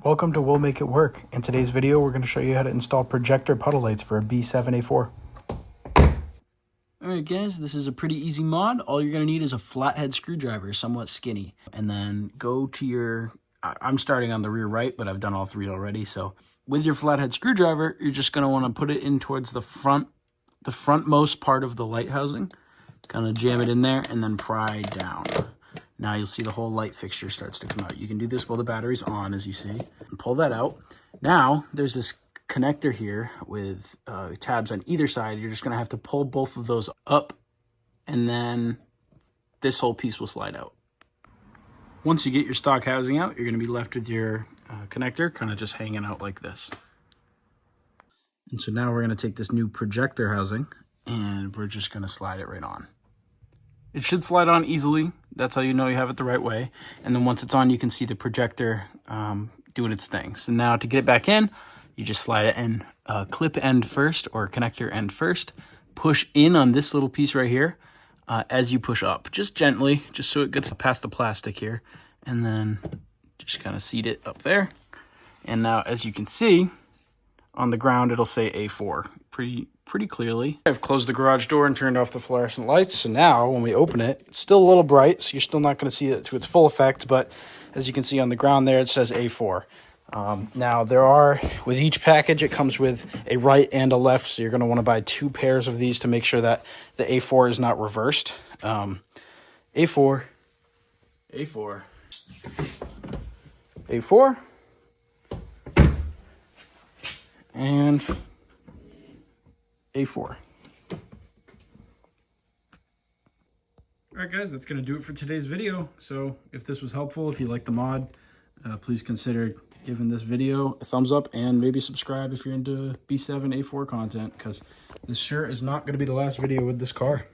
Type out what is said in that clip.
Welcome to We'll Make It Work. In today's video, we're going to show you how to install projector puddle lights for a B7A4. Alright guys, this is a pretty easy mod. All you're going to need is a flathead screwdriver, somewhat skinny. And then go to your, I'm starting on the rear right, but I've done all three already. So with your flathead screwdriver, you're just going to want to put it in towards the frontmost part of the light housing. Kind of jam it in there and then pry down. Now you'll see the whole light fixture starts to come out. You can do this while the battery's on, as you see. And pull that out. Now, there's this connector here with tabs on either side. You're just going to have to pull both of those up, and then this whole piece will slide out. Once you get your stock housing out, you're going to be left with your connector kind of just hanging out like this. And so now we're going to take this new projector housing, and we're just going to slide it right on. It should slide on easily. That's how you know you have it the right way. And then once it's on, you can see the projector doing its thing. So now to get it back in, you just slide it in clip end first or connector end first. Push in on this little piece right here as you push up. Just gently, just so it gets past the plastic here. And then just kind of seat it up there. And now as you can see, on the ground, it'll say A4 pretty clearly. I've closed the garage door and turned off the fluorescent lights. So now when we open it, it's still a little bright, so you're still not going to see it to its full effect. But as you can see on the ground there, it says A4. Now there are, with each package, it comes with a right and a left. So you're going to want to buy 2 pairs of these to make sure that the A4 is not reversed. A4, A4, A4, and A4. Alright guys, that's going to do it for today's video. So if this was helpful, if you like the mod, please consider giving this video a thumbs up and maybe subscribe if you're into B7A4 content, because this sure is not going to be the last video with this car.